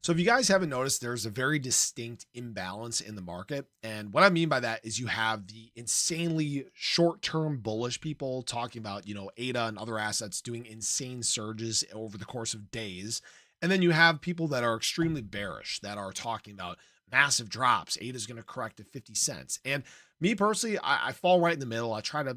So if you guys haven't noticed, there's a very distinct imbalance in the market. And what I mean by that is you have the insanely short-term bullish people talking about, ADA and other assets doing insane surges over the course of days. And then you have people that are extremely bearish that are talking about massive drops. ADA is going to correct to 50 cents. And me personally, I fall right in the middle. I try to,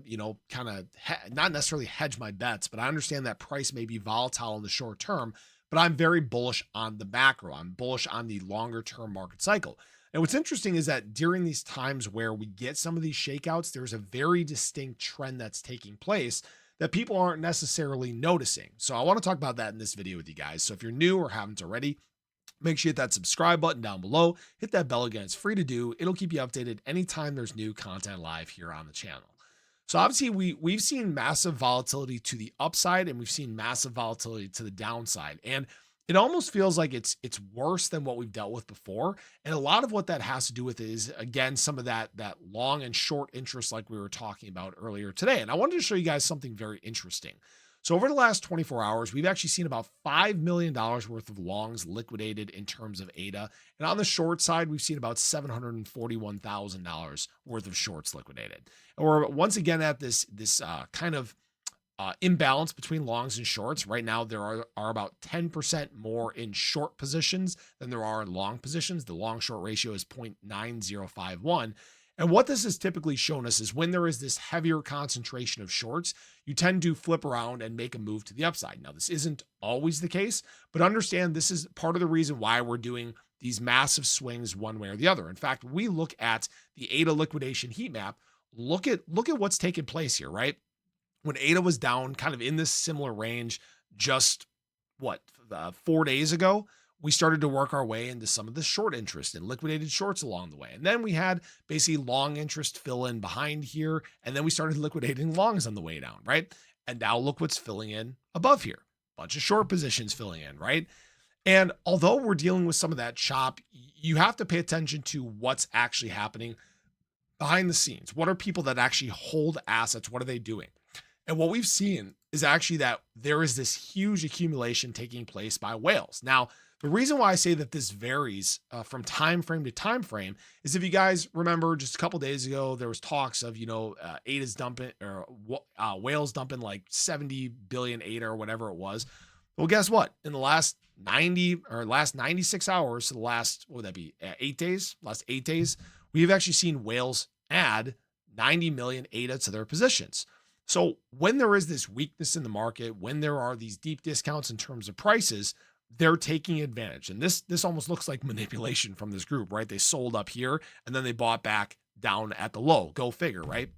kind of not necessarily hedge my bets, but I understand that price may be volatile in the short term, but I'm very bullish on the macro. I'm bullish on the longer term market cycle. And what's interesting is that during these times where we get some of these shakeouts, there's a very distinct trend that's taking place that people aren't necessarily noticing. So I want to talk about that in this video with you guys. So if you're new or haven't already, make sure you hit that subscribe button down below. Hit that bell again. It's free to do. It'll keep you updated anytime there's new content live here on the channel. So obviously we've seen massive volatility to the upside and we've seen massive volatility to the downside. And it almost feels like it's worse than what we've dealt with before. And a lot of what that has to do with is, again, some of that long and short interest like we were talking about earlier today. And I wanted to show you guys something very interesting. So over the last 24 hours, we've actually seen about $5 million worth of longs liquidated in terms of ADA. And on the short side, we've seen about $741,000 worth of shorts liquidated. And we're once again at this kind of imbalance between longs and shorts. Right now, there are about 10% more in short positions than there are in long positions. The long short ratio is 0.9051. And what this has typically shown us is when there is this heavier concentration of shorts, you tend to flip around and make a move to the upside. Now, this isn't always the case, but understand this is part of the reason why we're doing these massive swings one way or the other. In fact, we look at the ADA liquidation heat map. Look at what's taking place here, right? When ADA was down kind of in this similar range just 4 days ago, we started to work our way into some of the short interest and liquidated shorts along the way. And then we had basically long interest fill in behind here. And then we started liquidating longs on the way down, right? And now look what's filling in above here. Bunch of short positions filling in, right? And although we're dealing with some of that chop, you have to pay attention to what's actually happening behind the scenes. What are people that actually hold assets? What are they doing? And what we've seen is actually that there is this huge accumulation taking place by whales. Now, the reason why I say that this varies from time frame to time frame is if you guys remember just a couple days ago, there was talks of, ADA's dumping or whales dumping like 70 billion ADA or whatever it was. Well, guess what? In the last 96 hours, so the last, what would that be? 8 days, last 8 days, we've actually seen whales add 90 million ADA to their positions. So when there is this weakness in the market, when there are these deep discounts in terms of prices, they're taking advantage. And this almost looks like manipulation from this group, right? They sold up here and then they bought back down at the low. Go figure, right?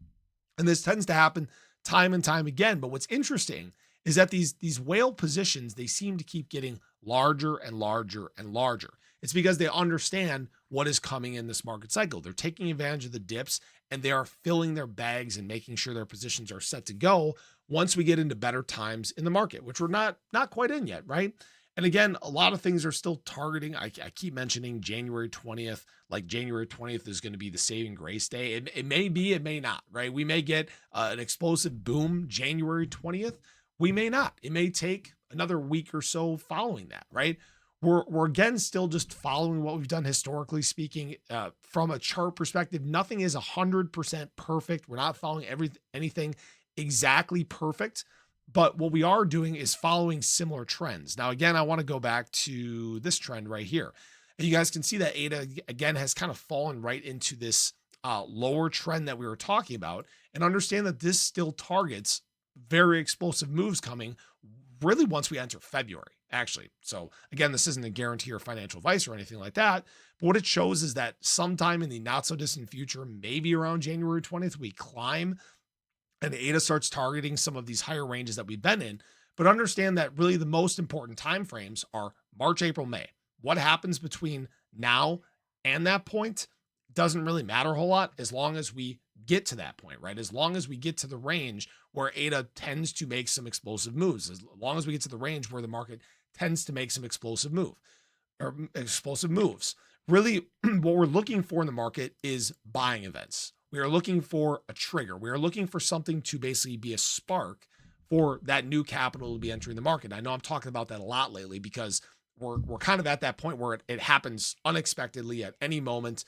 And this tends to happen time and time again. But what's interesting is that these whale positions, they seem to keep getting larger and larger and larger. It's because they understand what is coming in this market cycle. They're taking advantage of the dips and they are filling their bags and making sure their positions are set to go once we get into better times in the market, which we're not quite in yet, right? And again, a lot of things are still targeting. I keep mentioning January 20th, like January 20th is going to be the saving grace day. It may be, it may not, right? We may get an explosive boom January 20th. We may not. It may take another week or so following that, right? We're again still just following what we've done historically speaking. From a chart perspective, nothing is 100% perfect. We're not following anything exactly perfect. But what we are doing is following similar trends. Now, again, I want to go back to this trend right here. And you guys can see that ADA, again, has kind of fallen right into this lower trend that we were talking about. And understand that this still targets very explosive moves coming really once we enter February, actually. So again, this isn't a guarantee or financial advice or anything like that. But what it shows is that sometime in the not so distant future, maybe around January 20th, we climb and ADA starts targeting some of these higher ranges that we've been in. But understand that really the most important time frames are March, April, May. What happens between now and that point doesn't really matter a whole lot as long as we get to that point, right? As long as we get to the range where ADA tends to make some explosive moves, as long as we get to the range where the market tends to make some explosive moves. Really, what we're looking for in the market is buying events. We are looking for a trigger. We are looking for something to basically be a spark for that new capital to be entering the market. I know I'm talking about that a lot lately because we're kind of at that point where it happens unexpectedly at any moment.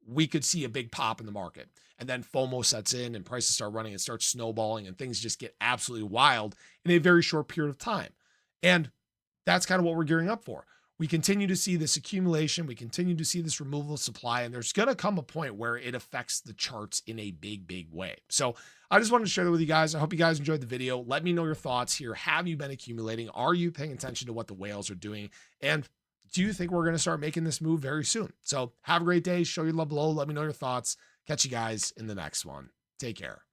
We could see a big pop in the market, and then FOMO sets in and prices start running and starts snowballing and things just get absolutely wild in a very short period of time. And that's kind of what we're gearing up for. We continue to see this accumulation. We continue to see this removal of supply, and there's going to come a point where it affects the charts in a big, big way. So I just wanted to share that with you guys. I hope you guys enjoyed the video. Let me know your thoughts here. Have you been accumulating? Are you paying attention to what the whales are doing? And do you think we're going to start making this move very soon? So have a great day. Show your love below. Let me know your thoughts. Catch you guys in the next one. Take care.